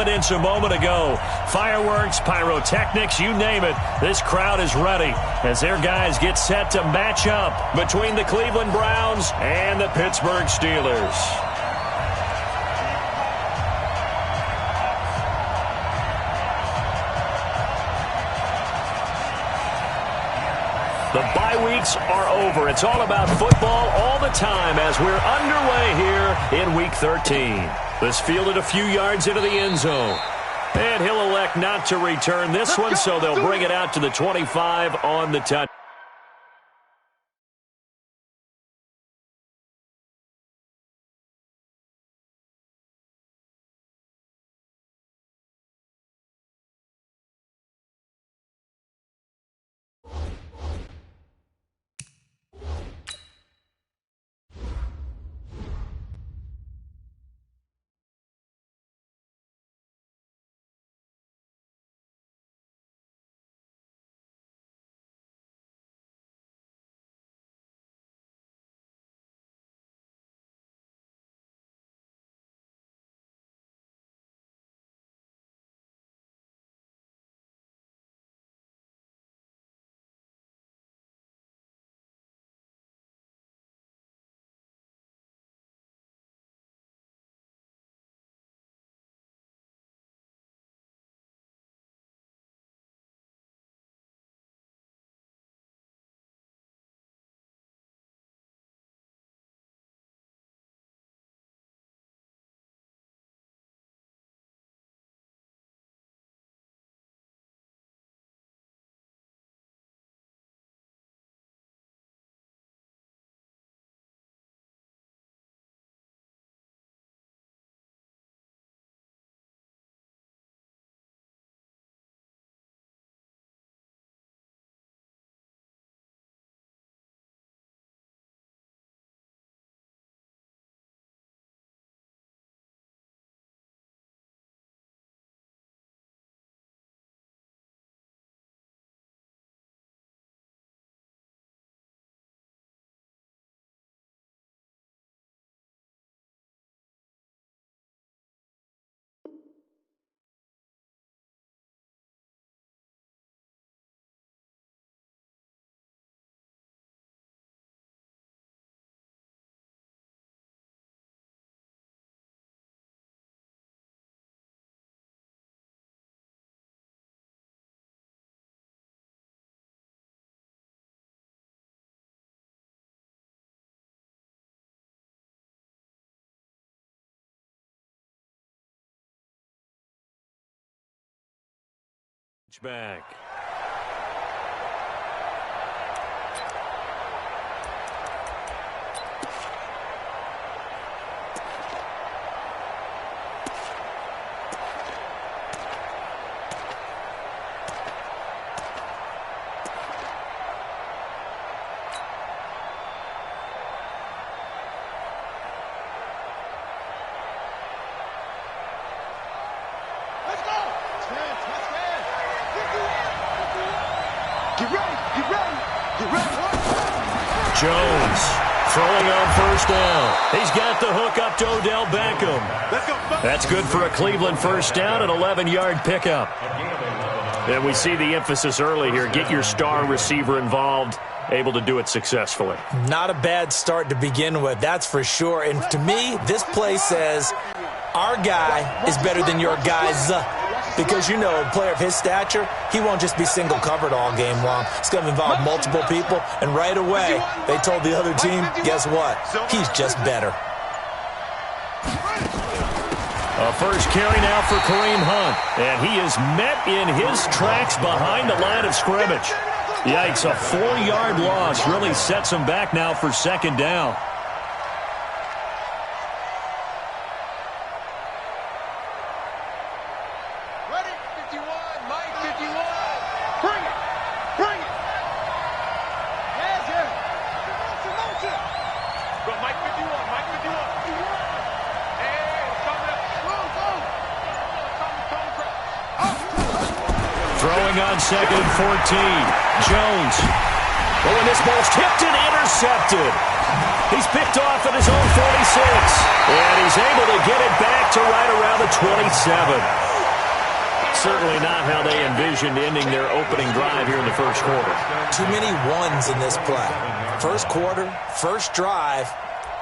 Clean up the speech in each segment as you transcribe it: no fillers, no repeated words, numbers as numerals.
confidence a moment ago. Fireworks, pyrotechnics, you name it. This crowd is ready as their guys get set to match up between the Cleveland Browns and the Pittsburgh Steelers. The bye weeks are over. It's all about football all the time as we're underway here in Week 13. This fielded a few yards into the end zone. And he'll elect not to return this one, so they'll bring it out to the 25 on the touch. Back. Jones throwing on first down. He's got the hook up to Odell Beckham. That's good for a Cleveland first down, an 11-yard pickup. And we see the emphasis early here. Get your star receiver involved, able to do it successfully. Not a bad start to begin with, that's for sure. And to me, this play says our guy is better than your guys. Because, you know, a player of his stature, he won't just be single covered all game long. It's going to involve multiple people. And right away, they told the other team, guess what? He's just better. A first carry now for Kareem Hunt. And he is met in his tracks behind the line of scrimmage. Yikes, a 4-yard loss really sets him back now for second down. Second and 14. Jones. Oh, and this ball's tipped and intercepted. He's picked off at his own 46. And he's able to get it back to right around the 27. Certainly not how they envisioned ending their opening drive here in the first quarter. Too many ones in this play. First quarter, first drive,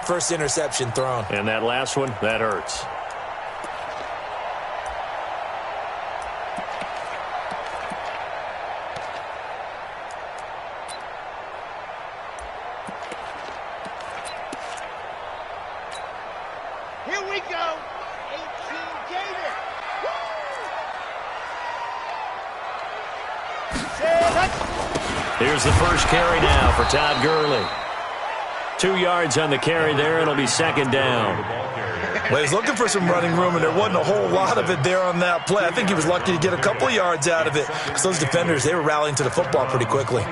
first interception thrown. And that last one, that hurts. Here we go. 18 Gator. Here's the first carry now for Todd Gurley. 2 yards on the carry there. It'll be second down. Well, he's looking for some running room, and there wasn't a whole lot of it there on that play. I think he was lucky to get a couple of yards out of it because those defenders, they were rallying to the football pretty quickly.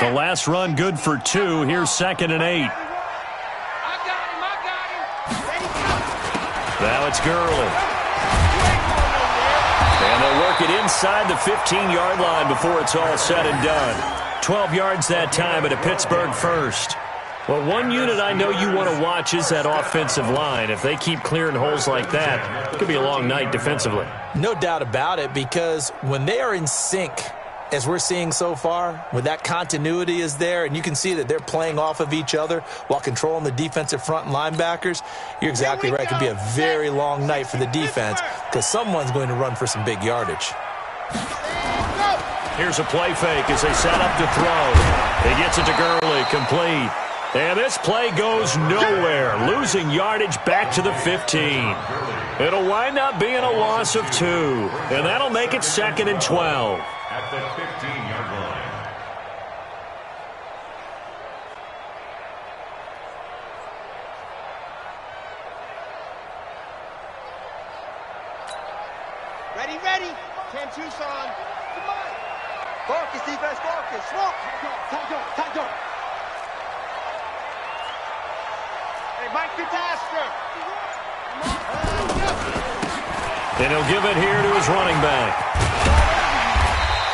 The last run good for 2. Here's second and 8. Now it's Gurley. And they'll work it inside the 15-yard line before it's all said and done. 12 yards that time at a Pittsburgh first. Well, one unit I know you want to watch is that offensive line. If they keep clearing holes like that, it could be a long night defensively. No doubt about it, because when they are in sync, as we're seeing so far, when that continuity is there, and you can see that they're playing off of each other while controlling the defensive front and linebackers, you're exactly right. It could be a very long night for the defense because someone's going to run for some big yardage. Here's a play fake as they set up to throw. He gets it to Gurley, complete. And this play goes nowhere, losing yardage back to the 15. It'll wind up being a loss of 2, and that'll make it second and 12. At the 15-yard line. Ready, ready. 10 Tucson. Come on. Focus, defense, focus. Smoke. Time go. Hey, Mike, get faster. And he'll give it here to his running back.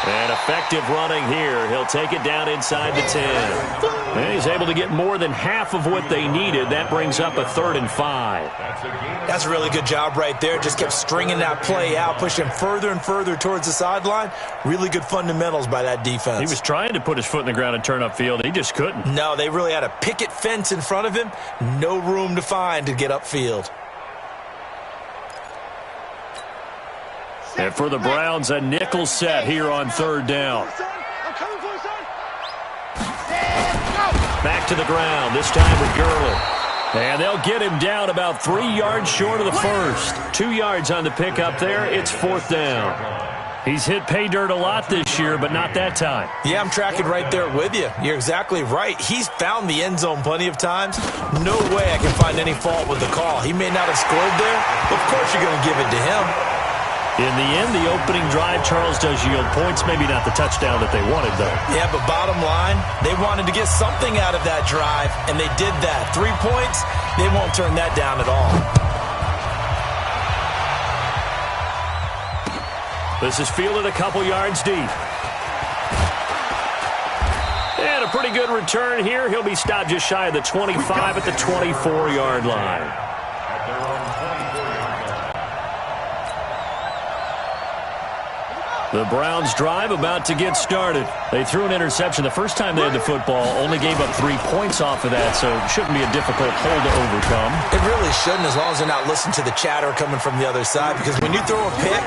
And effective running here. He'll take it down inside the 10. And he's able to get more than half of what they needed. That brings up a 3rd and 5. That's a really good job right there. Just kept stringing that play out, pushing further and further towards the sideline. Really good fundamentals by that defense. He was trying to put his foot in the ground and turn upfield. He just couldn't. No, they really had a picket fence in front of him. No room to find to get upfield. And for the Browns, a nickel set here on 3rd down. Back to the ground, this time with Gurley. And they'll get him down about 3 yards short of the first. 2 yards on the pickup there. It's 4th down. He's hit pay dirt a lot this year, but not that time. Yeah, I'm tracking right there with you. You're exactly right. He's found the end zone plenty of times. No way I can find any fault with the call. He may not have scored there, but of course you're going to give it to him. In the end, the opening drive, Charles, does yield points. Maybe not the touchdown that they wanted, though. Yeah, but bottom line, they wanted to get something out of that drive, and they did that. 3 points, they won't turn that down at all. This is fielded a couple yards deep. And a pretty good return here. He'll be stopped just shy of the 25 at the 24-yard line. The Browns drive about to get started. They threw an interception the first time they had the football, only gave up 3 points off of that, so it shouldn't be a difficult hole to overcome. It really shouldn't, as long as they're not listening to the chatter coming from the other side, because when you throw a pick,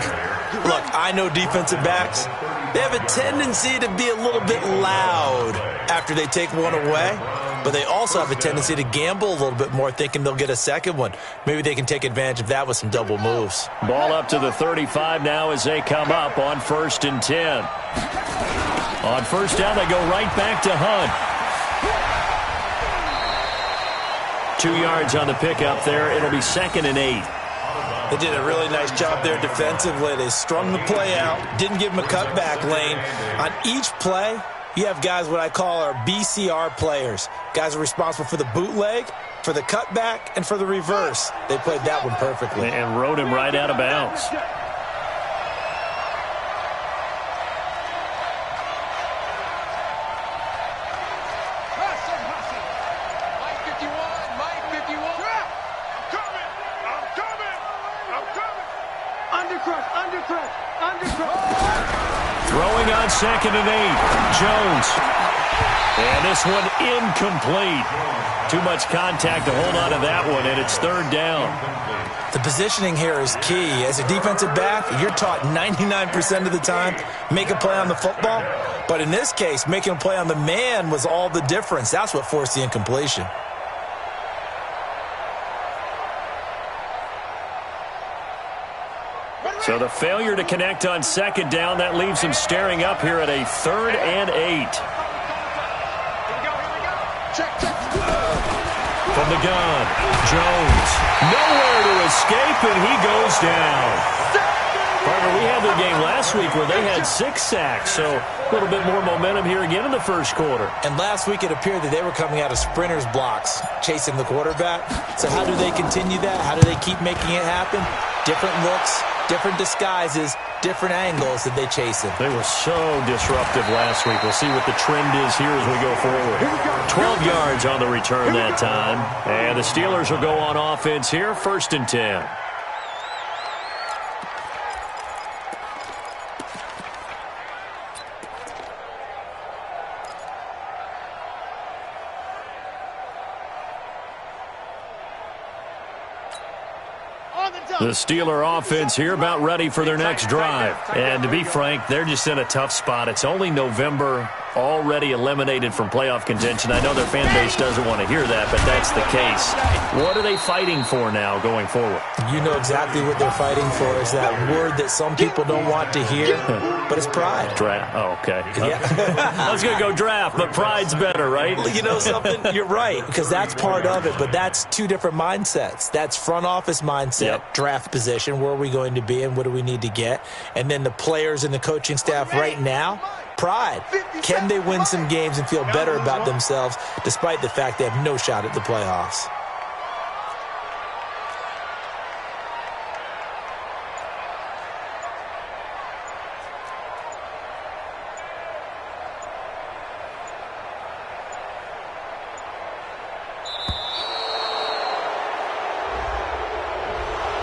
look, I know defensive backs, they have a tendency to be a little bit loud after they take one away, but they also have a tendency to gamble a little bit more, thinking they'll get a second one. Maybe they can take advantage of that with some double moves. Ball up to the 35 now as they come up on 1st and 10. On 1st down, they go right back to Hunt. 2 yards on the pickup there. It'll be 2nd and 8. They did a really nice job there defensively. They strung the play out, didn't give him a cutback lane. On each play, you have guys what I call our BCR players. Guys are responsible for the bootleg, for the cutback, and for the reverse. They played that one perfectly. And rode him right out of bounds. Mike 51, Mike 51. Throwing on 2nd and 8. Jones. And this one incomplete. Too much contact to hold on to that one, and it's 3rd down. The positioning here is key. As a defensive back, you're taught 99% of the time, make a play on the football. But in this case, making a play on the man was all the difference. That's what forced the incompletion. So the failure to connect on 2nd down, that leaves him staring up here at a 3rd and 8. From the gun, Jones. Nowhere to escape, and he goes down. Partner, we had their game last week where they had 6 sacks, so a little bit more momentum here again in the first quarter. And last week it appeared that they were coming out of sprinters blocks, chasing the quarterback. So how do they continue that? How do they keep making it happen? Different looks, different disguises, different angles that they chase him. They were so disruptive last week. We'll see what the trend is here as we go forward. 12 yards on the return that time. And the Steelers will go on offense here, 1st and 10. The Steeler offense here about ready for their next drive. And to be frank, they're just in a tough spot. It's only November, already eliminated from playoff contention. I know their fan base doesn't want to hear that, but that's the case. What are they fighting for now going forward? You know exactly what they're fighting for. Is that word that some people don't want to hear, but it's pride. Draft. Oh, okay. Yeah. I was going to go draft, but pride's better, right? You know something? You're right, because that's part of it, but that's two different mindsets. That's front office mindset, draft position, where are we going to be and what do we need to get? And then the players and the coaching staff right now, pride. Can they win some games and feel better about themselves despite the fact they have no shot at the playoffs?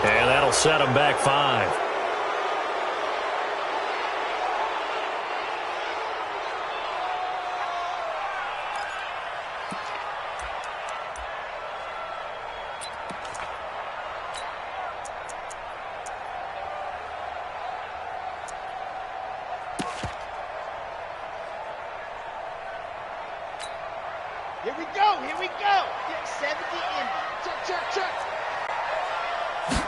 And that'll set them back 5. Here we go, here we go. 70 in. Check.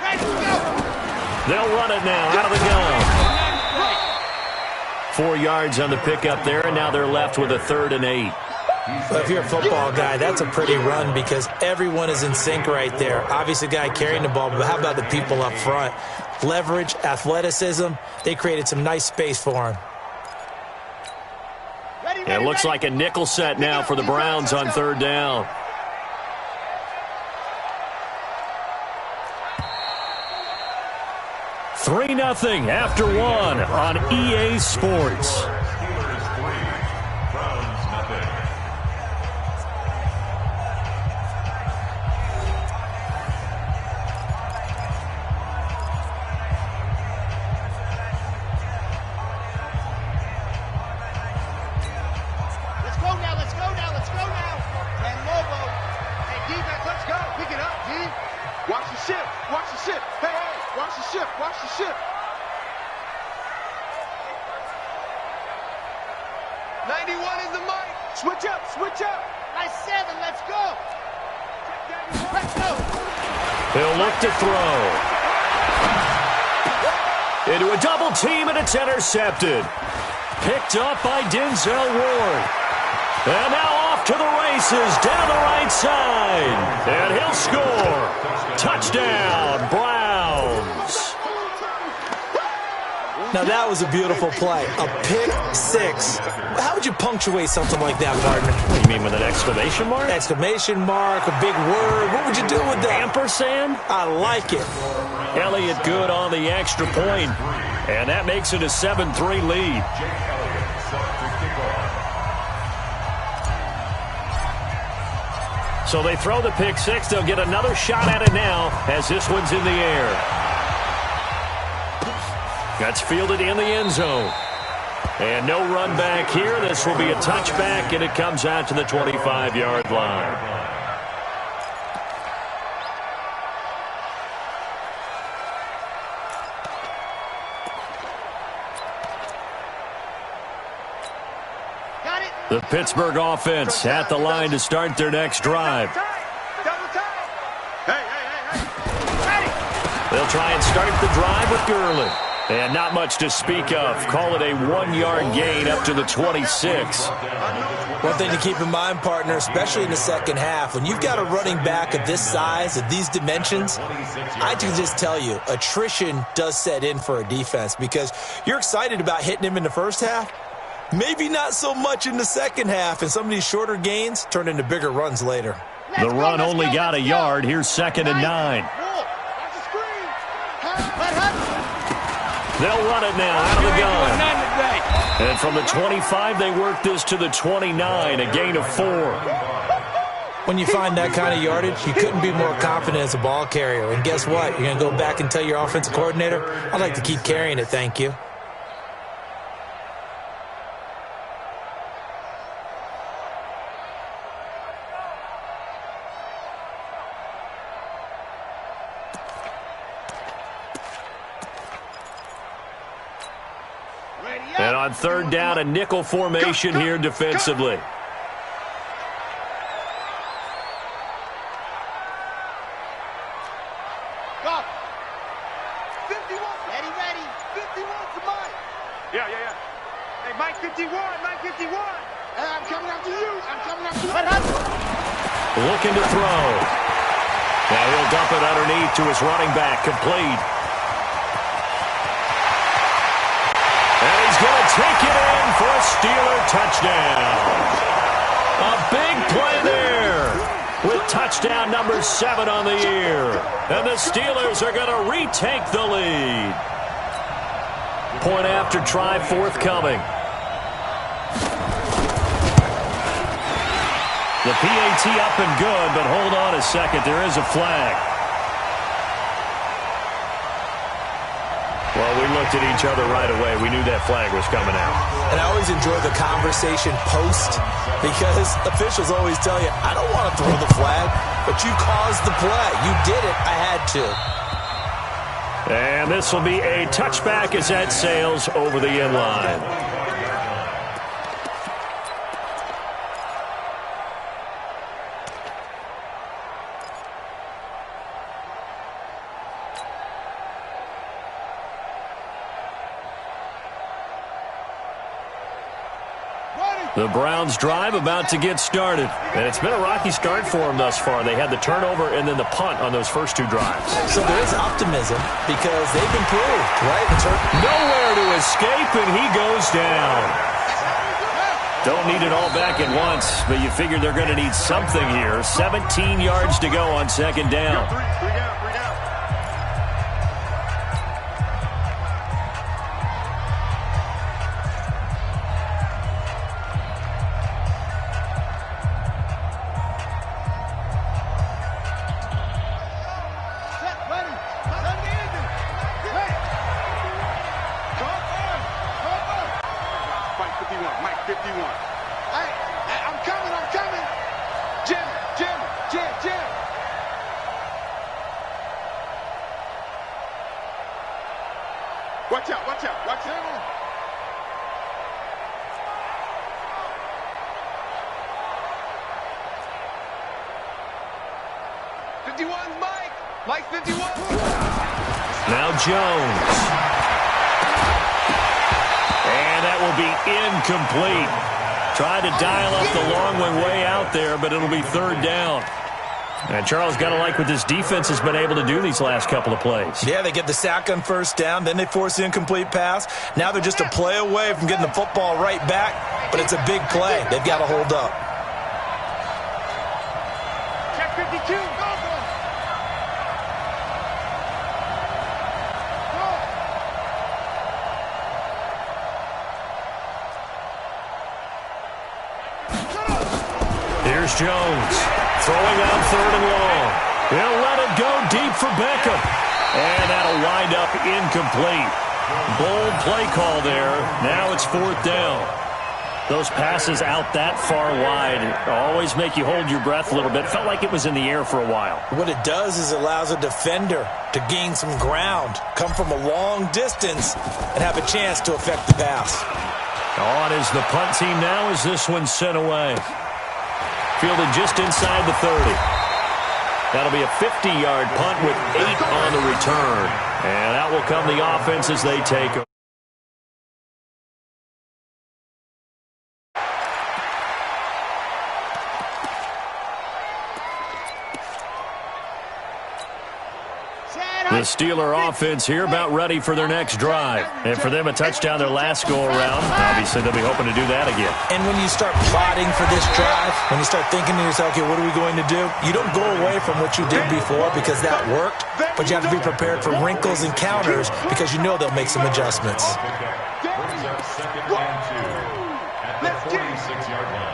Ready to go. They'll run it now out of the gun. 4 yards on the pickup there, and now they're left with a 3rd and 8. Well, if you're a football guy, that's a pretty run because everyone is in sync right there. Obviously, the guy carrying the ball, but how about the people up front? Leverage, athleticism, they created some nice space for him. It looks like a nickel set now for the Browns on 3rd down. Three 0 after 1 on EA Sports. Watch the ship. 91 is the mic. Switch up. Nice 7, let's go. Let's go. He'll look to throw. Into a double team, and it's intercepted. Picked up by Denzel Ward. And now off to the races down the right side. And he'll score. Touchdown, Browns. Now, that was a beautiful play. A pick 6. How would you punctuate something like that, partner? What do you mean, with an exclamation mark? Exclamation mark, a big word. What would you do with that? Ampersand? I like it. Elliott good on the extra point. And that makes it a 7-3 lead. So they throw the pick 6. They'll get another shot at it now as this one's in the air. That's fielded in the end zone. And no run back here. This will be a touchback, and it comes out to the 25-yard line. The Pittsburgh offense at the line to start their next drive. They'll try and start the drive with Gurley. And not much to speak of. Call it a 1-yard gain up to the 26. One thing to keep in mind, partner, especially in the second half, when you've got a running back of this size, of these dimensions, I can just tell you, attrition does set in for a defense because you're excited about hitting him in the first half. Maybe not so much in the second half, and some of these shorter gains turn into bigger runs later. The run only got a yard. Here's 2nd and 9. They'll run it now out of the gun. And from the 25, they work this to the 29, a gain of 4. When you find that kind of yardage, you couldn't be more confident as a ball carrier. And guess what? You're going to go back and tell your offensive coordinator, I'd like to keep carrying it, thank you. And on 3rd down, a nickel formation here defensively. Go. 51. Ready. 51 to Mike. Yeah. Hey, Mike 51. Hey, I'm coming after you. Looking to throw. Now he'll dump it underneath to his running back, complete. Going to take it in for a Steeler touchdown. A big play there with touchdown number 7 on the year. And the Steelers are going to retake the lead. Point after try forthcoming. The PAT up and good, but hold on a second. There is a flag. Well, we looked at each other right away. We knew that flag was coming out. And I always enjoy the conversation post because officials always tell you, I don't want to throw the flag, but you caused the play. You did it. I had to. And this will be a touchback as that sails over the end line. The Browns drive about to get started. And it's been a rocky start for them thus far. They had the turnover and then the punt on those first 2 drives. So there is optimism because they've improved, right? Nowhere to escape, and he goes down. Don't need it all back at once, but you figure they're going to need something here. 17 yards to go on 2nd down. Three down. Mike 51. Hey, I'm coming. Jim. Watch out. 51's Mike. Mike 51. Now Jones. And that will be incomplete. Tried to dial up the long way out there, but it'll be 3rd down. And Charles, got to like what this defense has been able to do these last couple of plays. Yeah, they get the sack on 1st down, then they force the incomplete pass. Now they're just a play away from getting the football right back, but it's a big play. They've got to hold up. Check 52. Go. Here's Jones. Throwing on 3rd and long. He'll let it go deep for Beckham. And that'll wind up incomplete. Bold play call there. Now it's 4th down. Those passes out that far wide always make you hold your breath a little bit. Felt like it was in the air for a while. What it does is it allows a defender to gain some ground, come from a long distance, and have a chance to affect the pass. On is the punt team now as this one's sent away. Fielded just inside the 30. That'll be a 50-yard punt with 8 on the return. And out will come the offense as they take over. The Steeler offense here about ready for their next drive. And for them, a touchdown their last go-around. Obviously, they'll be hoping to do that again. And when you start plotting for this drive, when you start thinking to yourself, okay, what are we going to do? You don't go away from what you did before because that worked, but you have to be prepared for wrinkles and counters because you know they'll make some adjustments. Brings up 2nd and 2 at the 46-yard line.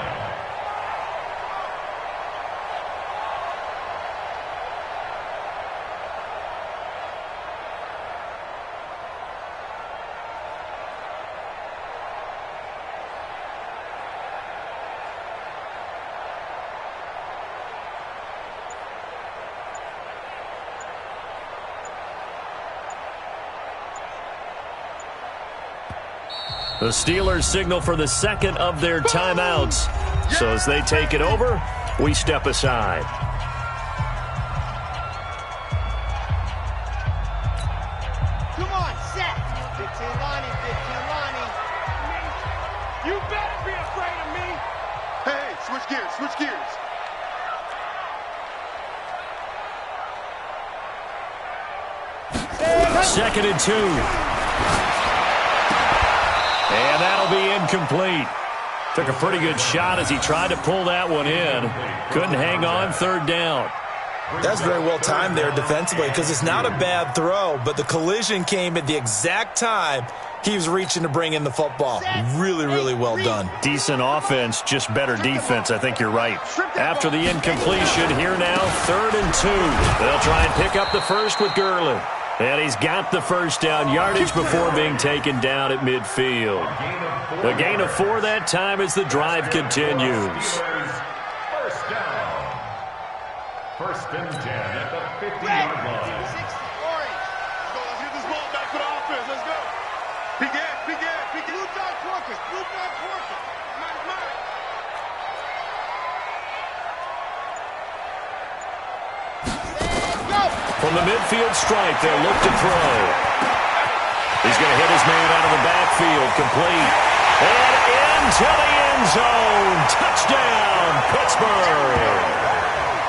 The Steelers signal for the second of their timeouts. So as they take it over, we step aside. Come on, set. 15 Lonnie, 15 Lonnie. You better be afraid of me. Hey, switch gears, switch gears. Second and 2. And that'll be incomplete. Took a pretty good shot as he tried to pull that one in. Couldn't hang on, 3rd down. That's very well timed there defensively because it's not a bad throw, but the collision came at the exact time he was reaching to bring in the football. Really, really well done. Decent offense, just better defense. I think you're right. After the incompletion, here now, 3rd and 2. They'll try and pick up the first with Gurley. And he's got the first down yardage before being taken down at midfield. A gain of 4 that time as the drive continues. First down. 1st and 10 at the 50-yard line. 60, orange. Let's get this ball back to the offense. Let's go. Begin. Blue dog porkers, blue dog porkers. Mine. Go. From the midfield stripe, they'll look to throw. He's going to hit his man out of the backfield, complete. And into the end zone. Touchdown, Pittsburgh.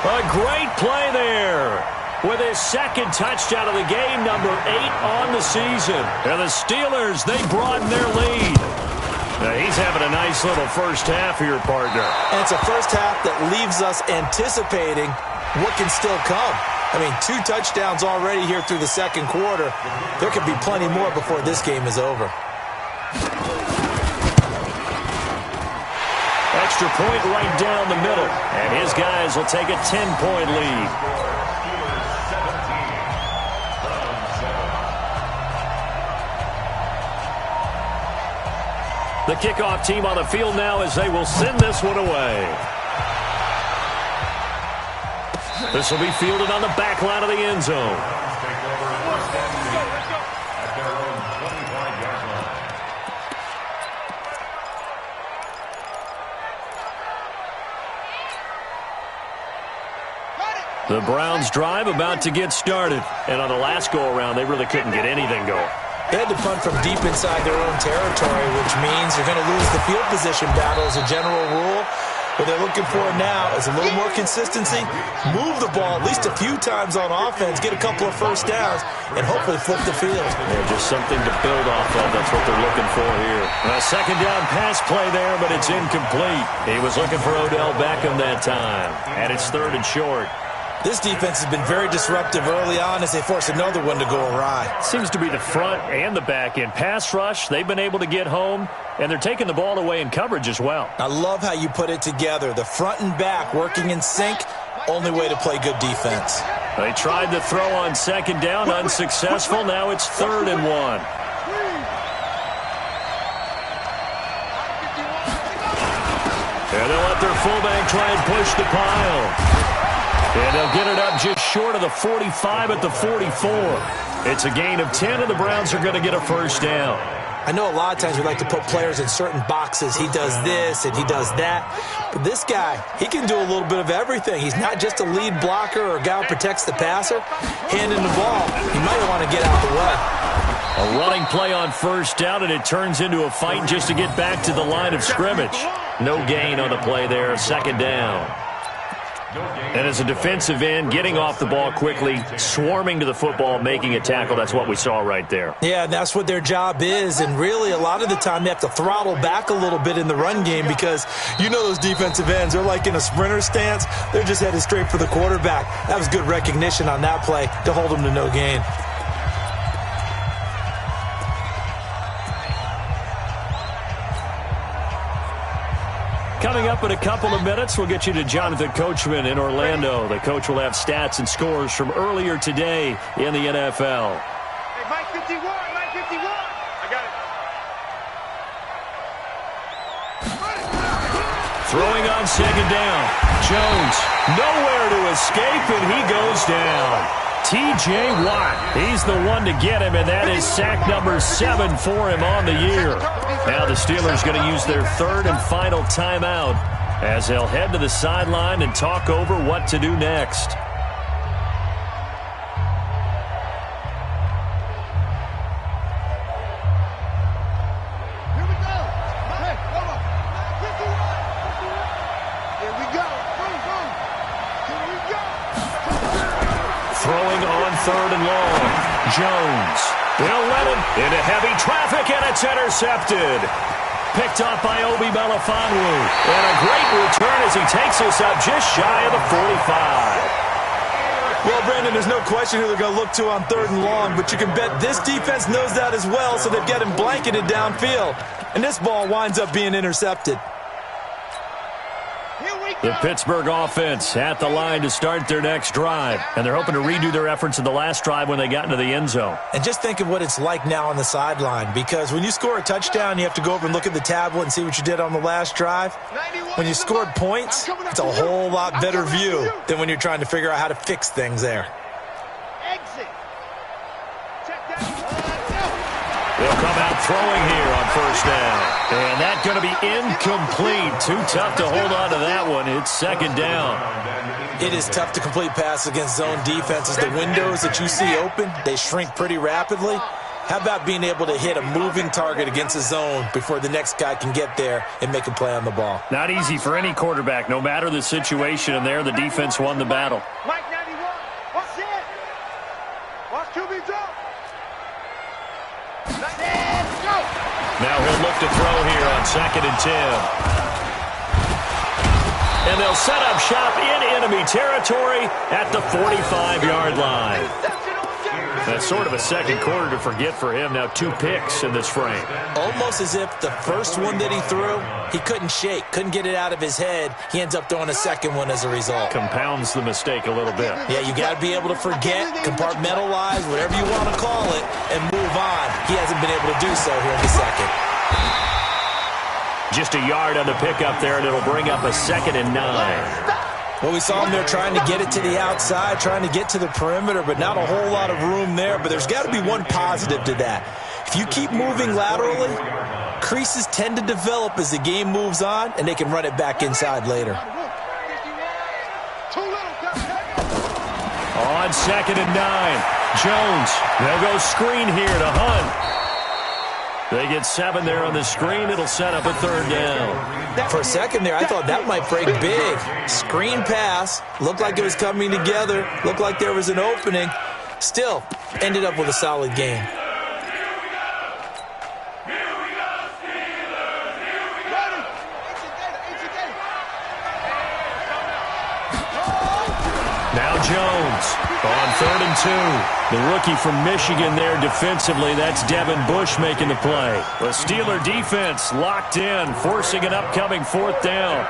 A great play there. With his 2nd touchdown of the game, number 8 on the season. And the Steelers, they broaden their lead. Now, he's having a nice little first half here, partner. And it's a first half that leaves us anticipating what can still come. I mean, 2 touchdowns already here through the 2nd quarter. There could be plenty more before this game is over. Extra point right down the middle. And his guys will take a 10-point lead. The kickoff team on the field now as they will send this one away. This will be fielded on the back line of the end zone. The Browns drive about to get started. And on the last go-around, they really couldn't get anything going. They had to punt from deep inside their own territory, which means you're going to lose the field position battle as a general rule. What they're looking for now is a little more consistency, move the ball at least a few times on offense, get a couple of first downs, and hopefully flip the field. Yeah, just something to build off of. That's what they're looking for here. A 2nd down pass play there, but it's incomplete. He was looking for Odell Beckham that time, and it's 3rd and short. This defense has been very disruptive early on as they force another one to go awry. Seems to be the front and the back end. Pass rush, they've been able to get home, and they're taking the ball away in coverage as well. I love how you put it together. The front and back working in sync, only way to play good defense. They tried to throw on 2nd down, unsuccessful. Now it's 3rd and 1. And they'll let their fullback try and push the pile. And they'll get it up just short of the 45 at the 44. It's a gain of 10, and the Browns are going to get a first down. I know a lot of times we like to put players in certain boxes. He does this and he does that. But this guy, he can do a little bit of everything. He's not just a lead blocker or a guy who protects the passer. Handing the ball, he might want to get out of the way. A running play on first down, and it turns into a fight just to get back to the line of scrimmage. No gain on the play there, second down. And as a defensive end, getting off the ball quickly, swarming to the football, making a tackle, that's what we saw right there. Yeah, and that's what their job is. And really, a lot of the time, they have to throttle back a little bit in the run game because you know those defensive ends, they're like in a sprinter stance. They're just headed straight for the quarterback. That was good recognition on that play to hold them to no gain. Coming up in a couple of minutes, we'll get you to Jonathan Coachman in Orlando. The coach will have stats and scores from earlier today in the NFL. Hey, Mike 51, Mike 51. I got it. Throwing on second down. Jones, nowhere to escape, and he goes down. T.J. Watt, he's the one to get him, and that is sack number 7 for him on the year. Now the Steelers going to use their third and final timeout as they'll head to the sideline and talk over what to do next. Here we go. Hey, hold on. 51. Here we go. Boom, boom. Here we go. Throwing on third and long. Jones. They'll let him into heavy traffic, and it's intercepted. Picked up by Obi Melifonwu. And a great return as he takes us up just shy of the 45. Well, Brandon, there's no question who they're going to look to on third and long, but you can bet this defense knows that as well, so they've got him blanketed downfield. And this ball winds up being intercepted. The Pittsburgh offense at the line to start their next drive. And they're hoping to redo their efforts in the last drive when they got into the end zone. And just think of what it's like now on the sideline, because when you score a touchdown, you have to go over and look at the tablet and see what you did on the last drive. When you scored points, it's a whole lot better view than when you're trying to figure out how to fix things there. Exit. Check that. They'll come out throwing here on first down. And that's going to be incomplete. Too tough to hold on to that one. It's second down. It is tough to complete passes against zone defenses. The windows that you see open, they shrink pretty rapidly. How about being able to hit a moving target against a zone before the next guy can get there and make a play on the ball? Not easy for any quarterback, no matter the situation. And there, the defense won the battle. Mike 91. Watch it. Watch QB drop. Let's go. Now he'll look to throw here on 2nd and 10. And they'll set up shop in enemy territory at the 45-yard line. That's sort of a second quarter to forget for him. Now 2 picks in this frame. Almost as if the first one that he threw, he couldn't shake, couldn't get it out of his head. He ends up throwing a second one as a result. Compounds the mistake a little bit. Yeah, you got to be able to forget, compartmentalize, whatever you want to call it, and move on. He hasn't been able to do so here in the second. Just a yard on the pickup there, and it'll bring up a 2nd and 9. Well, we saw him there trying to get it to the outside, trying to get to the perimeter, but not a whole lot of room there. But there's got to be one positive to that. If you keep moving laterally, creases tend to develop as the game moves on, and they can run it back inside later. On 2nd and 9, Jones. They'll go screen here to Hunt. They get 7 there on the screen. It'll set up a 3rd down. For a second there, I thought that might break big. Screen pass. Looked like it was coming together. Looked like there was an opening. Still, ended up with a solid game. Now Jones on 3rd and 2. The rookie from Michigan there defensively. That's Devin Bush making the play. The Steeler defense locked in, forcing an upcoming 4th down.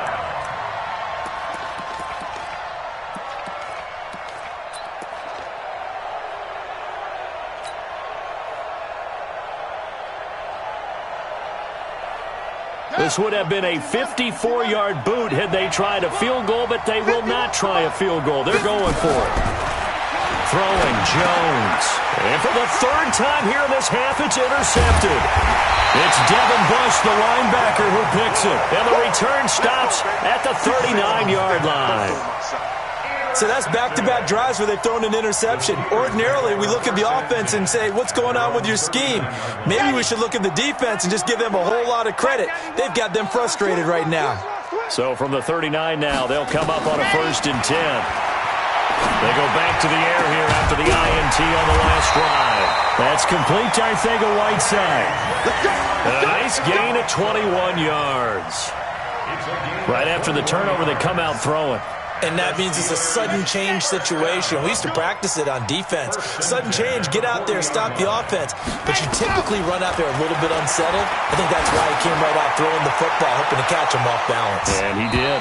This would have been a 54-yard boot had they tried a field goal, but they will not try a field goal. They're going for it. Throwing Jones. And for the third time here in this half, it's intercepted. It's Devin Bush, the linebacker, who picks it. And the return stops at the 39-yard line. So that's back-to-back drives where they've thrown an interception. Ordinarily, we look at the offense and say, what's going on with your scheme? Maybe we should look at the defense and just give them a whole lot of credit. They've got them frustrated right now. So from the 39 now, they'll come up on a 1st and 10. They go back to the air here after the INT on the last drive. That's complete to Arcega-Whiteside. A nice gain of 21 yards. Right after the turnover, they come out throwing. And that means it's a sudden change situation. We used to practice it on defense. Sudden change, get out there, stop the offense. But you typically run out there a little bit unsettled. I think that's why he came right out throwing the football, hoping to catch him off balance. And he did.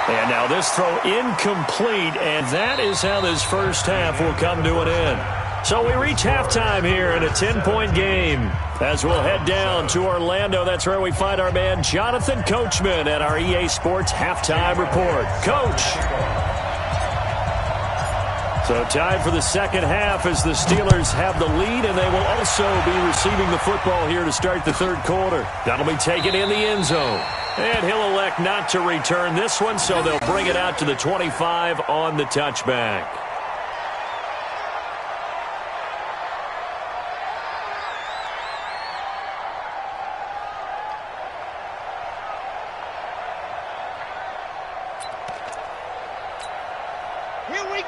And now this throw incomplete, and that is how this first half will come to an end. So we reach halftime here in a 10-point game. As we'll head down to Orlando, that's where we find our man Jonathan Coachman at our EA Sports Halftime Report. Coach! So time for the second half as the Steelers have the lead, and they will also be receiving the football here to start the third quarter. That'll be taken in the end zone. And he'll elect not to return this one, so they'll bring it out to the 25 on the touchback.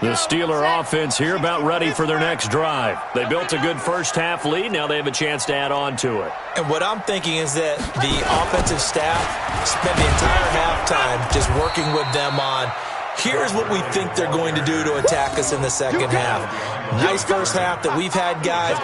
The Steeler offense here about ready for their next drive. They built a good first-half lead. Now they have a chance to add on to it. And what I'm thinking is that the offensive staff spent the entire halftime just working with them on, here's what we think they're going to do to attack us in the second half. Nice first half that we've had, guys.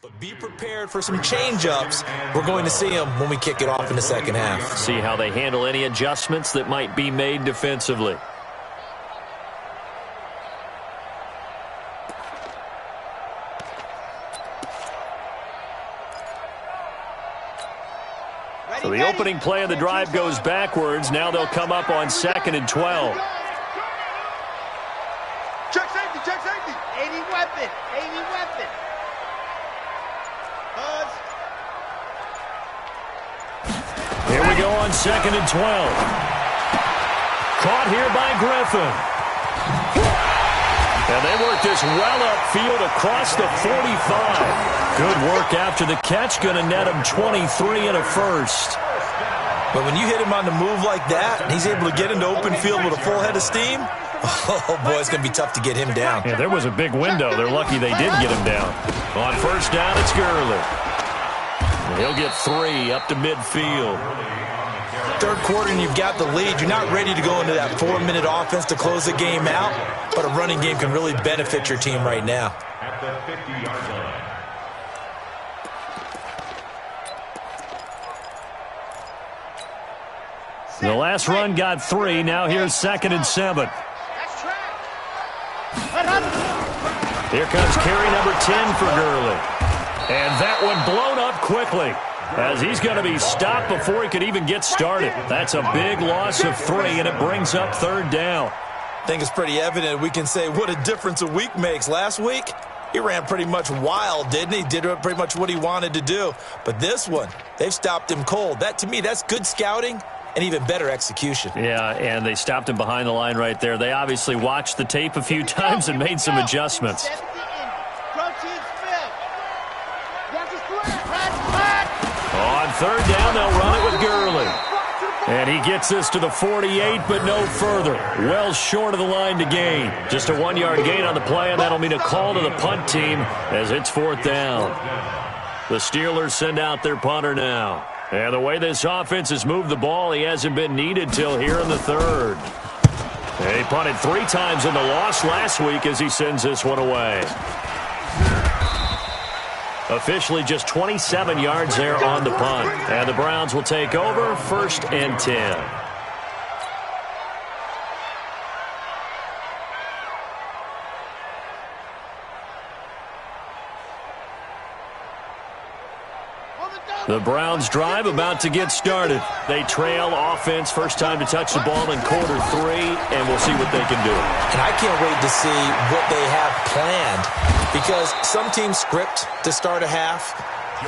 But be prepared for some change-ups. We're going to see them when we kick it off in the second half. See how they handle any adjustments that might be made defensively. So the opening play of the drive goes backwards. Now they'll come up on 2nd and 12. Check safety, check safety. 80 weapon, 80 weapon. Here we go on 2nd and 12. Caught here by Griffin. And they work this well upfield across the 45. Good work after the catch. Going to net him 23 and a first. But when you hit him on the move like that, and he's able to get into open field with a full head of steam, oh, boy, it's going to be tough to get him down. Yeah, there was a big window. They're lucky they did get him down. On first down, it's Gurley. He'll get 3 up to midfield. Third quarter and you've got the lead. You're not ready to go into that 4-minute offense to close the game out, but a running game can really benefit your team right now. At the 50-yard line. The last run got 3. Now here's 2nd and 7. Here comes carry number 10 for Gurley. And that one blown up quickly as he's going to be stopped before he could even get started. That's a big loss of 3, and it brings up 3rd down. I think it's pretty evident. We can say what a difference a week makes. Last week, he ran pretty much wild, didn't he? Did pretty much what he wanted to do. But this one, they've stopped him cold. That, to me, that's good scouting and even better execution. Yeah, and they stopped him behind the line right there. They obviously watched the tape a few times and made some adjustments. On 3rd down, they'll run it with Gurley. And he gets this to the 48, but no further. Well short of the line to gain. Just a 1-yard gain on the play, and that'll mean a call to the punt team as it's 4th down. The Steelers send out their punter now. And the way this offense has moved the ball, he hasn't been needed till here in the third. He punted 3 times in the loss last week as he sends this one away. Officially just 27 yards there on the punt. And the Browns will take over, 1st and 10. The Browns drive about to get started. They trail offense, first time to touch the ball in quarter 3, and we'll see what they can do. And I can't wait to see what they have planned, because some teams script to start a half.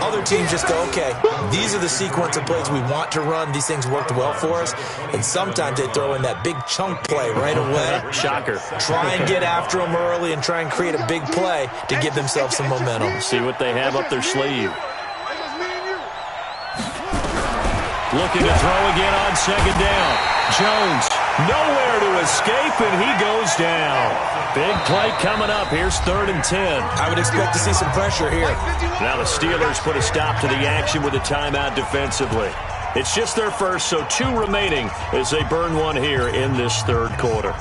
Other teams just go, okay, these are the sequence of plays we want to run. These things worked well for us. And sometimes they throw in that big chunk play right away. Shocker. Try and get after them early and try and create a big play to give themselves some momentum. See what they have up their sleeve. Looking to throw again on 2nd down. Jones, nowhere to escape, and he goes down. Big play coming up. Here's 3rd and 10. I would expect to see some pressure here. Now the Steelers put a stop to the action with a timeout defensively. It's just their first, so 2 remaining as they burn one here in this 3rd quarter.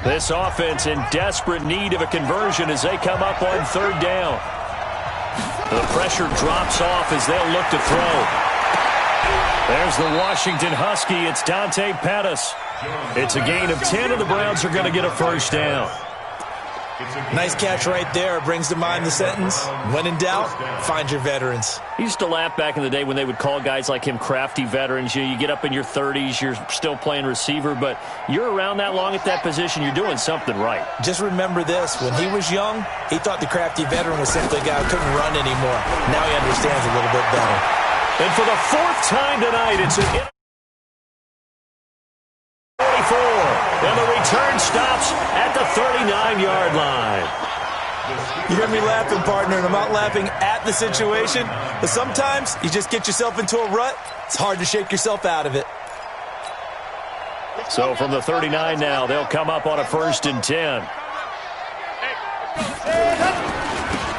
This offense in desperate need of a conversion as they come up on 3rd down. The pressure drops off as they'll look to throw. There's the Washington Husky. It's Dante Pettis. It's a gain of 10, and the Browns are going to get a 1st down. Nice catch right there. Brings to mind the sentence, when in doubt, find your veterans. I used to laugh back in the day when they would call guys like him crafty veterans. You get up in your 30s, you're still playing receiver, but you're around that long at that position, you're doing something right. Just remember this. When he was young, he thought the crafty veteran was simply a guy who couldn't run anymore. Now he understands a little bit better. And for the 4th time tonight, it's an 44. And the return stops at the 39-yard line. You hear me laughing, partner, and I'm not laughing at the situation. But sometimes you just get yourself into a rut. It's hard to shake yourself out of it. So from the 39 now, they'll come up on a 1st and 10.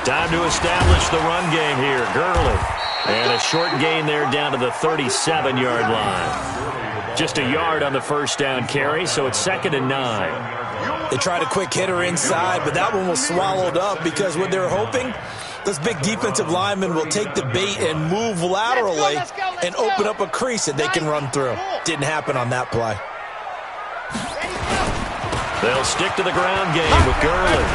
Time to establish the run game here. Gurley. And a short gain there down to the 37-yard line. Just a yard on the 1st down carry, so it's 2nd and 9. They tried a quick hitter inside, but that one was swallowed up because what they're hoping, this big defensive lineman will take the bait and move laterally and open up a crease that they can run through. Didn't happen on that play. They'll stick to the ground game with Gurley.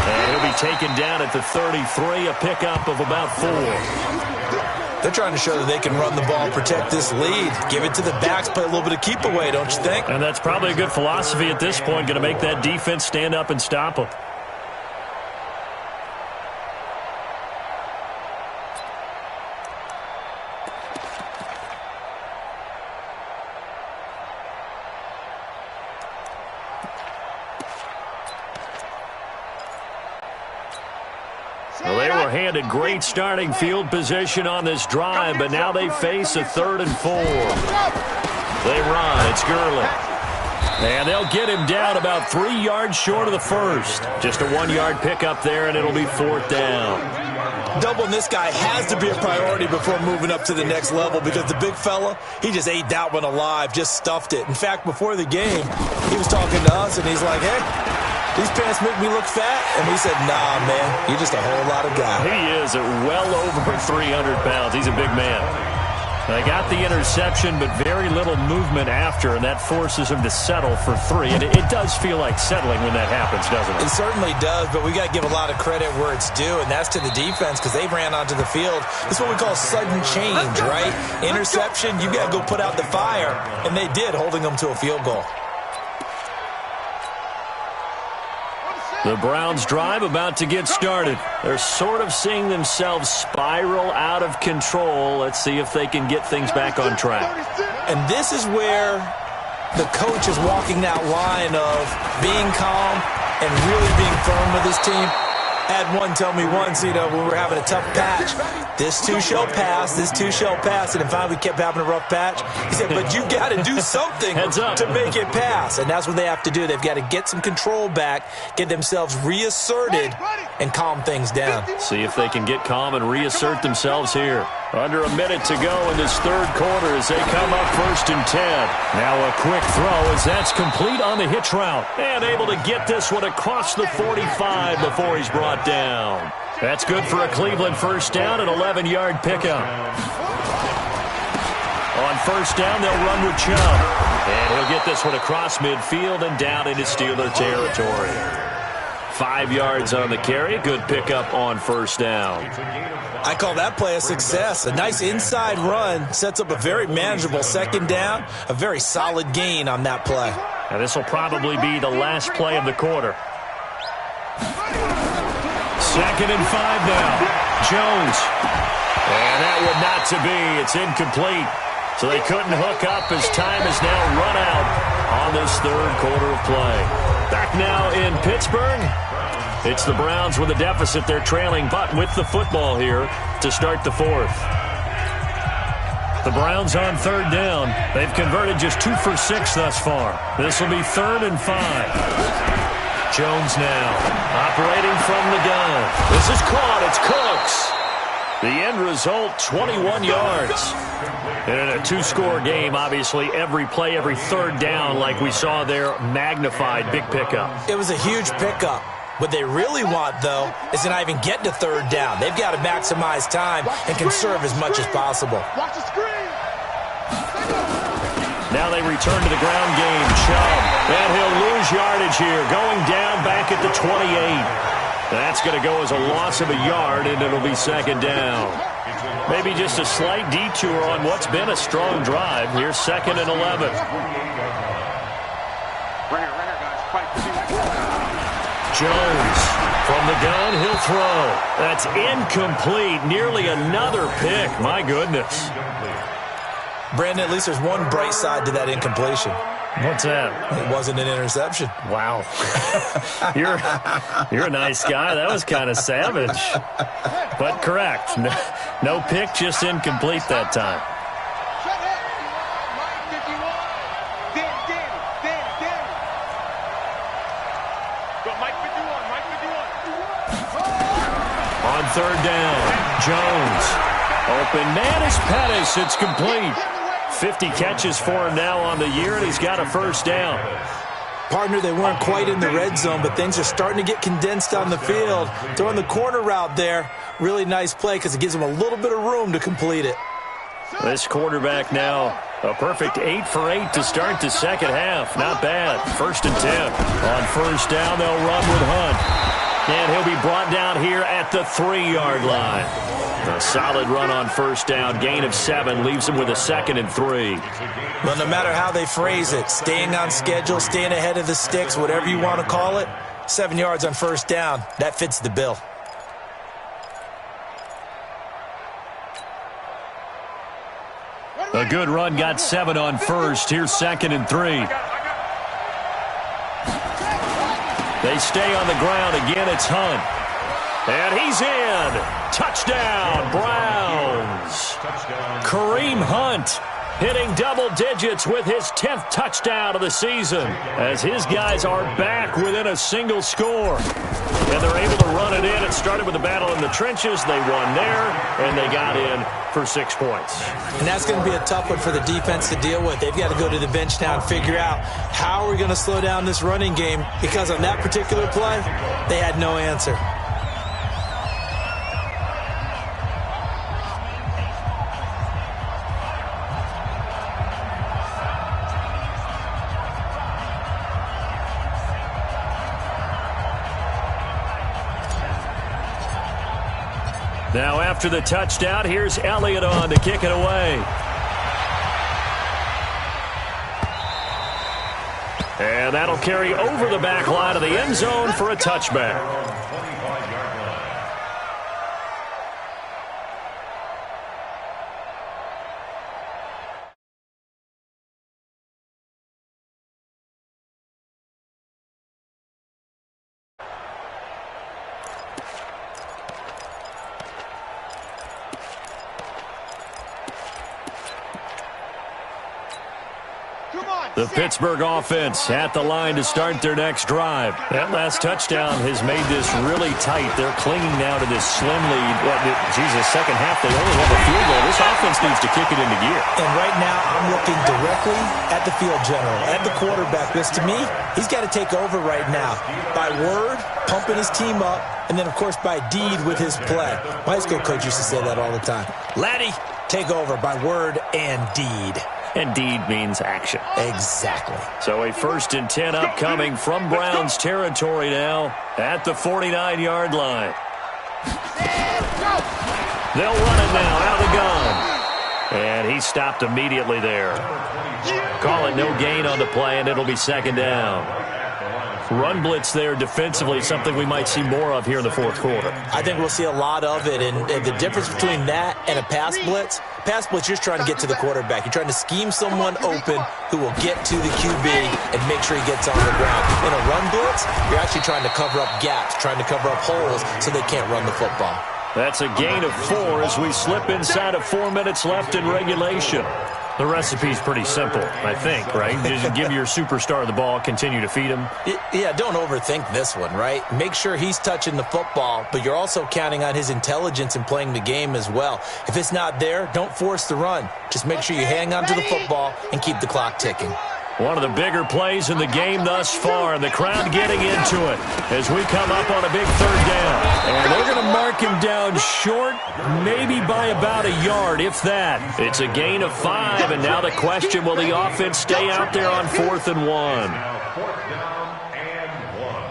And he'll be taken down at the 33, a pickup of about 4. They're trying to show that they can run the ball, protect this lead, give it to the backs, play a little bit of keep away, don't you think? And that's probably a good philosophy at this point, going to make that defense stand up and stop them. Well, they were handed great starting field position on this drive, but now they face a 3rd and 4. They run. It's Gurley. And they'll get him down about 3 yards short of the 1st. Just a 1-yard pickup there, and it'll be 4th down. Doubling this guy has to be a priority before moving up to the next level, because the big fella, he just ate that one alive, just stuffed it. In fact, before the game, he was talking to us, and he's like, hey, these pants make me look fat. And we said, nah, man, you're just a whole lot of guy. He is at well over 300 pounds. He's a big man. They got the interception, but very little movement after, and that forces him to settle for 3. And it does feel like settling when that happens, doesn't it? It certainly does, but we got to give a lot of credit where it's due, and that's to the defense, because they ran onto the field. This is what we call sudden change, right? Interception, you got to go put out the fire, and they did, holding them to a field goal. The Browns drive about to get started. They're sort of seeing themselves spiral out of control. Let's see if they can get things back on track. And this is where the coach is walking that line of being calm and really being firm with his team. Had one tell me once, when we were having a tough patch, this too shall pass, this too shall pass, and finally we kept having a rough patch. He said, but you got to do something to make it pass, and that's what they have to do. They've got to get some control back, get themselves reasserted, and calm things down. See if they can get calm and reassert themselves here. Under a minute to go in this third quarter as they come up 1st and 10. Now a quick throw as that's complete on the hitch route. And able to get this one across the 45 before he's brought down. That's good for a Cleveland first down, an 11-yard pickup. On first down, they'll run with Chubb. And he'll get this one across midfield and down into Steeler territory. 5 yards on the carry. Good pickup on first down. I call that play a success. A nice inside run sets up a very manageable second down. A very solid gain on that play. And this will probably be the last play of the quarter. 2nd and 5 now. Jones. And that would not to be. It's incomplete. So they couldn't hook up as time is now run out on this third quarter of play. Back now in Pittsburgh. It's the Browns with a deficit. They're trailing, but with the football here to start the fourth. The Browns on third down. They've converted just 2 for 6 thus far. This will be 3rd and 5. Jones now operating from the gun. This is caught. It's Cooks. The end result, 21 yards. And in a 2-score game, obviously, every play, every third down, like we saw there, magnified, big pickup. It was a huge pickup. What they really want, though, is to not even get to third down. They've got to maximize time and conserve as much as possible. Watch the screen. Now they return to the ground game. Chubb. And he'll lose yardage here. Going down back at the 28. That's going to go as a loss of a yard, and it'll be 2nd down. Maybe just a slight detour on what's been a strong drive. Here's 2nd and 11. Jones from the gun, he'll throw. That's incomplete. Nearly another pick. My goodness. Brandon, at least there's one bright side to that incompletion. What's that? It wasn't an interception. Wow. You're a nice guy. That was kind of savage. But correct. No pick, just incomplete that time. On third down, Jones. Open man is Pettis. It's complete. 50 catches for him now on the year, and he's got a first down. Partner, they weren't quite in the red zone, but things are starting to get condensed on the field. Throwing the corner route there, really nice play because it gives them a little bit of room to complete it. This quarterback now, a perfect 8 for 8 to start the second half. Not bad. 1st and 10. On first down, they'll run with Hunt. And he'll be brought down here at the 3-yard line. A solid run on first down. Gain of 7 leaves him with a 2nd and 3. Well, no matter how they phrase it, staying on schedule, staying ahead of the sticks, whatever you want to call it, 7 yards on first down, that fits the bill. A good run got 7 on first. Here's 2nd and 3. They stay on the ground. Again, it's Hunt. And he's in. Touchdown, Browns. Kareem Hunt hitting double digits with his 10th touchdown of the season as his guys are back within a single score. And they're able to run it in. It started with a battle in the trenches. They won there, and they got in for 6 points. And that's going to be a tough one for the defense to deal with. They've got to go to the bench now and figure out how are we going to slow down this running game, because on that particular play, they had no answer. Now after the touchdown, here's Elliott on to kick it away. And that'll carry over the back line of the end zone for a touchback. The Pittsburgh offense at the line to start their next drive. That last touchdown has made this really tight. They're clinging now to this slim lead. Jesus, second half, they only have a field goal. This offense needs to kick it into gear. And right now, I'm looking directly at the field general, at the quarterback. Because to me, he's got to take over right now. By word, pumping his team up, and then, of course, by deed with his play. My high school coach used to say that all the time. Laddie, take over by word and deed. And deed means action. Exactly. So a 1st and 10 upcoming from Browns territory now at the 49-yard line. They'll run it now out of the gun. And he stopped immediately there. Call it no gain on the play, and it'll be 2nd down. Run blitz there defensively, something we might see more of here in the 4th quarter. I think we'll see a lot of it, and the difference between that and a pass blitz, you're trying to get to the quarterback. You're trying to scheme someone open who will get to the QB and make sure he gets on the ground. In a run blitz, you're actually trying to cover up gaps, trying to cover up holes so they can't run the football. That's a gain of 4 as we slip inside of 4 minutes left in regulation. The recipe's pretty simple, I think, right? Just give your superstar the ball, continue to feed him. Yeah, don't overthink this one, right? Make sure he's touching the football, but you're also counting on his intelligence in playing the game as well. If it's not there, don't force the run. Just make sure you hang on to the football and keep the clock ticking. One of the bigger plays in the game thus far, and the crowd getting into it as we come up on a big 3rd down. And they're going to mark him down short, maybe by about a yard, if that. It's a gain of 5, and now the question, will the offense stay out there on 4th and 1? Now 4th down and 1.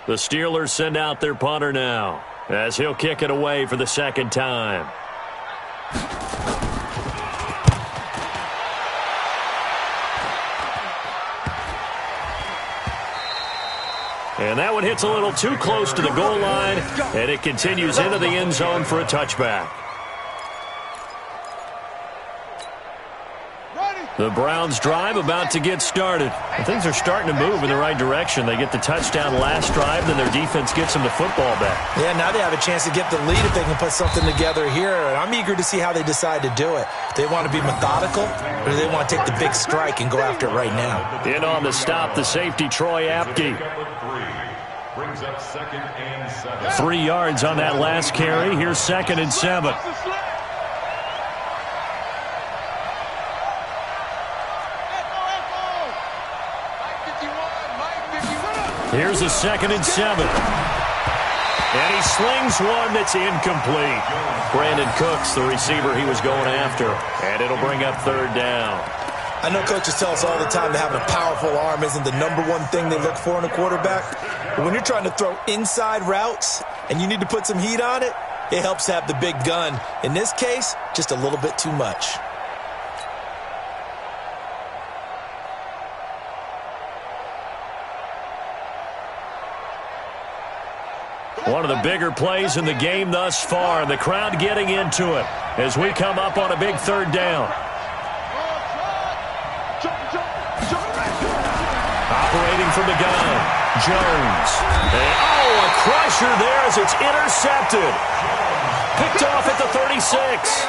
The Steelers send out their punter now as he'll kick it away for the 2nd time. And that one hits a little too close to the goal line, and it continues into the end zone for a touchback. The Browns drive about to get started. And things are starting to move in the right direction. They get the touchdown last drive, then their defense gets them the football back. Yeah, now they have a chance to get the lead if they can put something together here. And I'm eager to see how they decide to do it. Do they want to be methodical, or do they want to take the big strike and go after it right now? In on the stop, the safety, Troy Apke. Brings up 2nd and 7. 3 yards on that last carry. Here's 2nd and 7. Here's a 2nd and 7. And he slings one that's incomplete. Brandon Cooks, the receiver he was going after. And it'll bring up 3rd down. I know coaches tell us all the time that having a powerful arm isn't the #1 thing they look for in a quarterback. But when you're trying to throw inside routes and you need to put some heat on it, it helps to have the big gun. In this case, just a little bit too much. One of the bigger plays in the game thus far, and the crowd getting into it as we come up on a big 3rd down. Operating from the gun, Jones. And, a crusher there as it's intercepted. Picked off at the 36.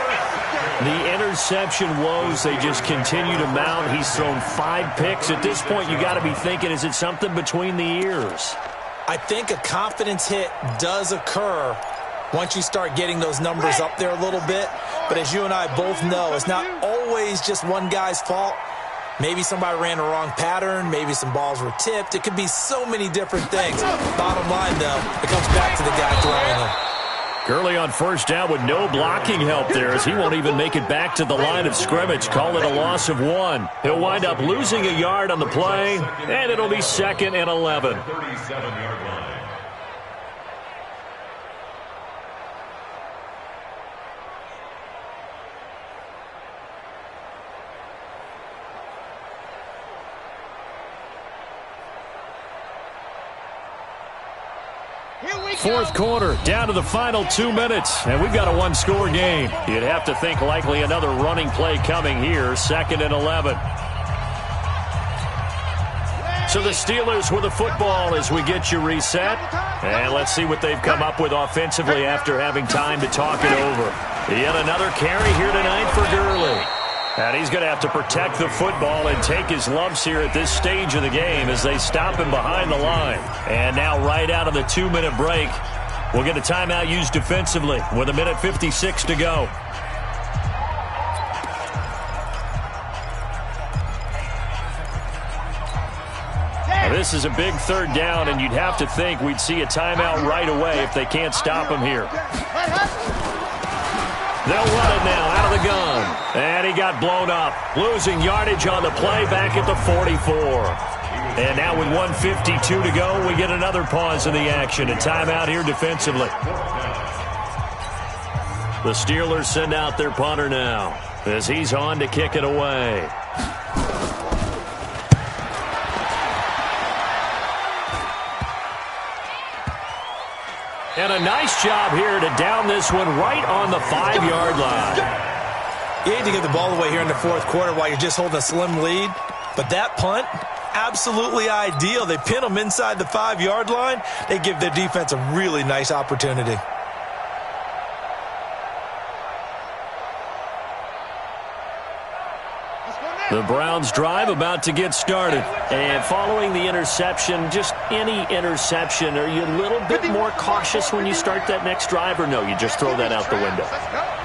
The interception woes, they just continue to mount. He's thrown 5 picks. At this point, you got to be thinking, is it something between the ears? I think a confidence hit does occur once you start getting those numbers up there a little bit. But as you and I both know, it's not always just one guy's fault. Maybe somebody ran the wrong pattern. Maybe some balls were tipped. It could be so many different things. Bottom line, though, it comes back to the guy throwing them. Gurley on 1st down with no blocking help there as he won't even make it back to the line of scrimmage. Call it a loss of 1. He'll wind up losing a yard on the play, and it'll be 2nd and 11. 37-yard line. Here we Fourth quarter, down to the final 2 minutes, and we've got a one-score game. You'd have to think likely another running play coming here, 2nd and 11. So the Steelers with the football as we get you reset. And let's see what they've come up with offensively after having time to talk it over. Yet another carry here tonight for Gurley. And he's going to have to protect the football and take his lumps here at this stage of the game as they stop him behind the line. And now right out of the 2-minute break, we'll get a timeout used defensively with 1:56 to go. Now, this is a big 3rd down, and you'd have to think we'd see a timeout right away if they can't stop him here. They'll run it now out of the gun. And he got blown up. Losing yardage on the play back at the 44. And now with 1:52 to go, we get another pause in the action. A timeout here defensively. The Steelers send out their punter now as he's on to kick it away. And a nice job here to down this one right on the 5-yard line. You hate to get the ball away here in the 4th quarter while you're just holding a slim lead. But that punt, absolutely ideal. They pin them inside the 5-yard line. They give their defense a really nice opportunity. The Browns drive about to get started. And following the interception, just any interception, are you a little bit more cautious when you start that next drive, or no, you just throw that out the window?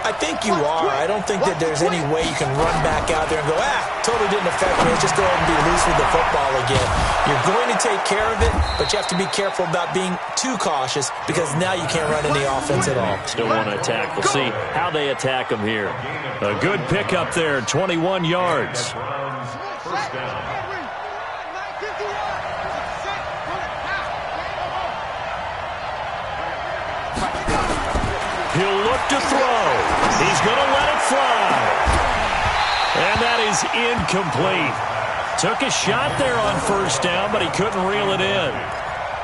I think you are. I don't think that there's any way you can run back out there and go, totally didn't affect me. Let's just go ahead and be loose with the football again. You're going to take care of it, but you have to be careful about being too cautious because now you can't run any offense at all. Still want to attack. We'll see how they attack him here. A good pickup there, 21 yards. First down. He'll look to throw. He's going to let it fly. And that is incomplete. Took a shot there on 1st down, but he couldn't reel it in.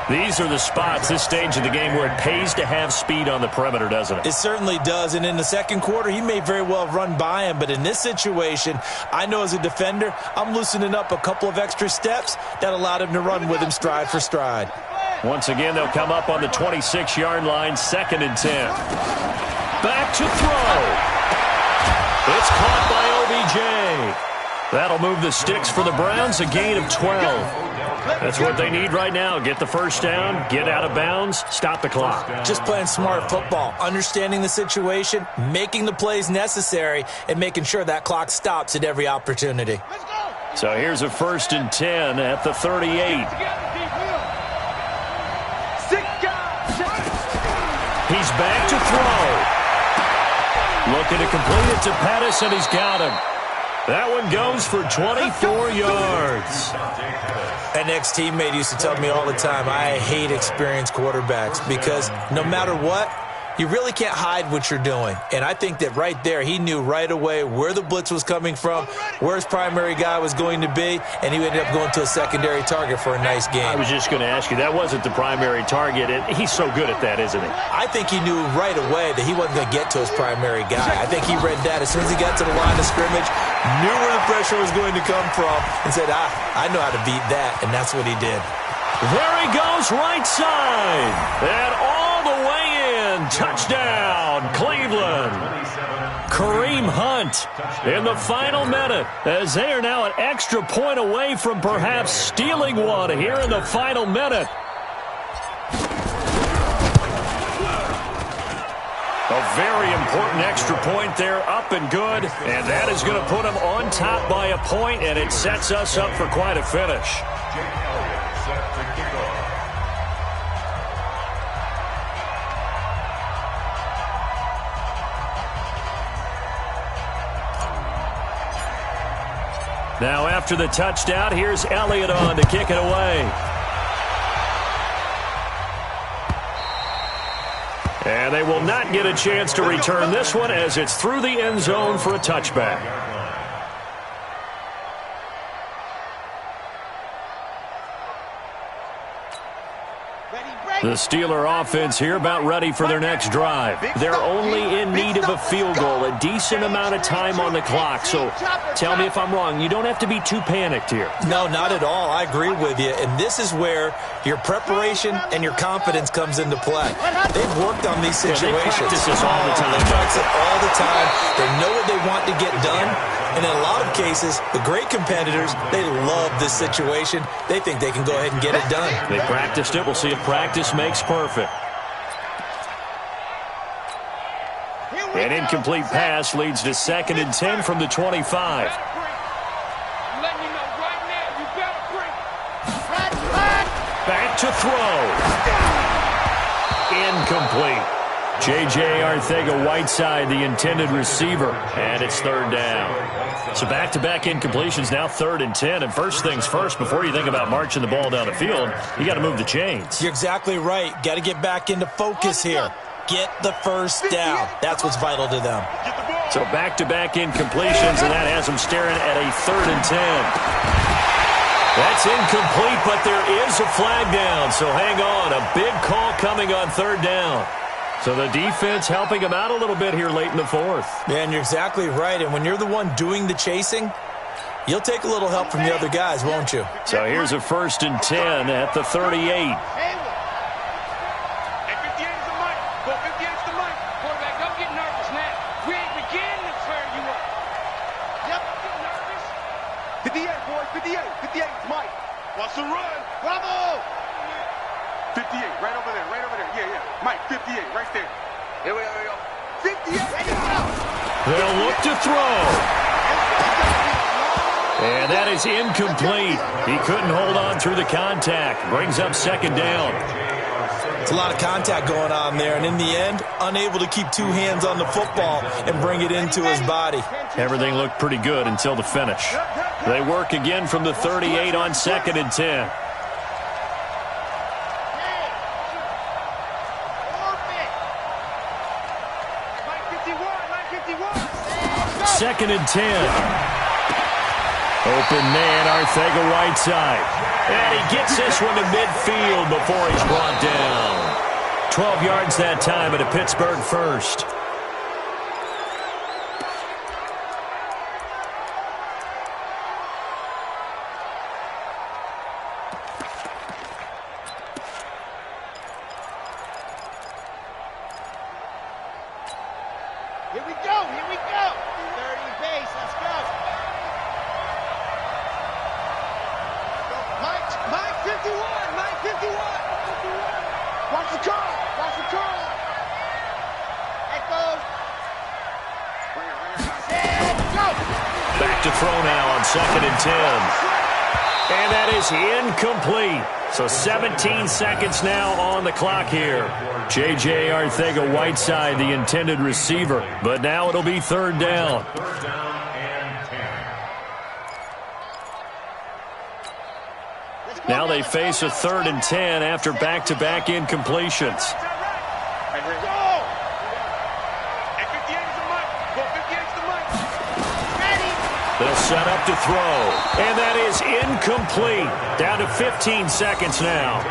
These are the spots, this stage of the game, where it pays to have speed on the perimeter, doesn't it? It certainly does, and in the 2nd quarter, he may very well run by him, but in this situation, I know as a defender, I'm loosening up a couple of extra steps that allowed him to run with him stride for stride. Once again, they'll come up on the 26-yard line, 2nd and 10. Back to throw. It's caught by OBJ. That'll move the sticks for the Browns, a gain of 12. That's what they need right now. Get the 1st down, get out of bounds, stop the clock. Just playing smart football, understanding the situation, making the plays necessary, and making sure that clock stops at every opportunity. So here's a 1st and 10 at the 38. He's back to throw. Looking to complete it to Pettis, and he's got him. That one goes for 24 yards. An ex-teammate used to tell me all the time, I hate experienced quarterbacks because no matter what, you really can't hide what you're doing. And I think that right there, he knew right away where the blitz was coming from, where his primary guy was going to be, and he ended up going to a secondary target for a nice game. I was just going to ask you, that wasn't the primary target. He's so good at that, isn't he? I think he knew right away that he wasn't going to get to his primary guy. I think he read that as soon as he got to the line of scrimmage, knew where the pressure was going to come from, and said, I know how to beat that, and that's what he did. There he goes, right side, and all the way in. Touchdown, Cleveland. Kareem Hunt in the final minute, as they are now an extra point away from perhaps stealing one here in the final minute. A very important extra point there, up and good, and that is going to put them on top by a point, and it sets us up for quite a finish. Now after the touchdown, here's Elliott on to kick it away. And they will not get a chance to return this one as it's through the end zone for a touchback. Ready, The Steeler offense here about ready for their next drive. They're only in need of a field goal, a decent amount of time on the clock. So tell me if I'm wrong. You don't have to be too panicked here. No, not at all. I agree with you. And this is where your preparation and your confidence comes into play. They've worked on these situations. Yeah, they practice this all the time. They practice it all the time. They know what they want to get done. And in a lot of cases, the great competitors, they love this situation. They think they can go ahead and get it done. They practiced it. We'll see if practice makes perfect. An incomplete pass leads to 2nd and 10 from the 25. Back to throw. Incomplete. J.J. Arcega-Whiteside, the intended receiver, and it's 3rd down. So back-to-back incompletions, now 3rd and 10. And first things first, before you think about marching the ball down the field, you got to move the chains. You're exactly right. Got to get back into focus here. Get the first down. That's what's vital to them. So back-to-back incompletions, and that has them staring at a 3rd and 10. That's incomplete, but there is a flag down. So hang on, a big call coming on 3rd down. So the defense helping them out a little bit here late in the 4th. Yeah, and you're exactly right. And when you're the one doing the chasing, you'll take a little help from the other guys, won't you? So here's a 1st and 10 at the 38. Watch the run. Bravo. 58, right over there, right over there. Yeah. Mike, 58, right there. Here we go. 58. They'll look to throw. And that is incomplete. He couldn't hold on through the contact. Brings up 2nd down. It's a lot of contact going on there, and in the end, unable to keep 2 hands on the football and bring it into his body. Everything looked pretty good until the finish. They work again from the 38 on 2nd and 10. Second and 10. Open man, Arcega-Whiteside. And he gets this one to midfield before he's brought down. 12 yards that time at a Pittsburgh first. Here we go. 30 base, let's go. Mike 51. Watch the car. Echoes. Go. Back to throw now on 2nd and 10. And that is incomplete. So 17 seconds now on the clock here. J.J. Arcega-Whiteside, the intended receiver. But now it'll be 3rd down. Now they face a 3rd and 10 after back-to-back incompletions. They'll set up to throw. And that is incomplete. Down to 15 seconds now.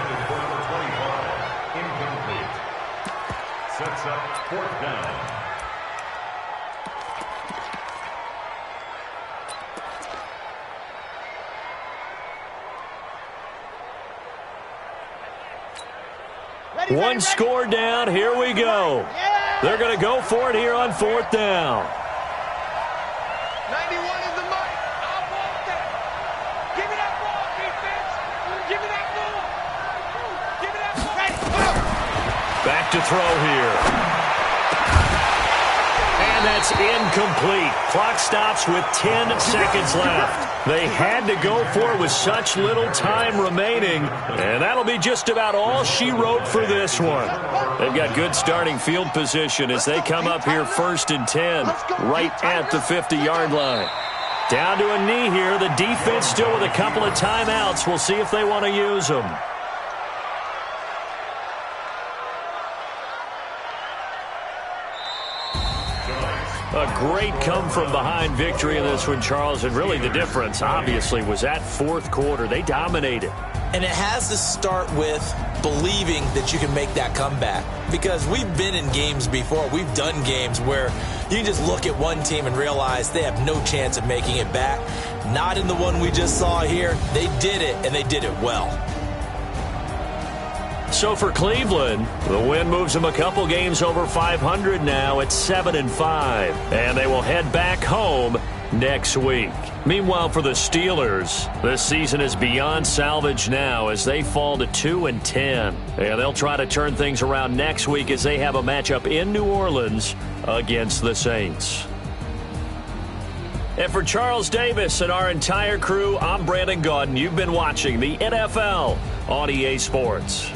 Incomplete. Sets up 4th down. One score down. Here we go. They're going to go for it here on 4th down. 91 is the mic. I want that. Give me that ball, defense. Give me that ball. Give me that ball. Back to throw here. And that's incomplete. Clock stops with 10 seconds left. They had to go for it with such little time remaining, and that'll be just about all she wrote for this one. They've got good starting field position as they come up here 1st and 10, right at the 50-yard line. Down to a knee here. The defense still with a couple of timeouts. We'll see if they want to use them. A great come-from-behind victory in this one, Charles, and really the difference, obviously, was that 4th quarter. They dominated. And it has to start with believing that you can make that comeback. Because we've been in games before. We've done games where you can just look at one team and realize they have no chance of making it back. Not in the one we just saw here. They did it, and they did it well. So for Cleveland, the win moves them a couple games over 500 now at 7-5. And they will head back home next week. Meanwhile, for the Steelers, this season is beyond salvage now as they fall to 2-10. And they'll try to turn things around next week as they have a matchup in New Orleans against the Saints. And for Charles Davis and our entire crew, I'm Brandon Gaudin. You've been watching the NFL on EA Sports.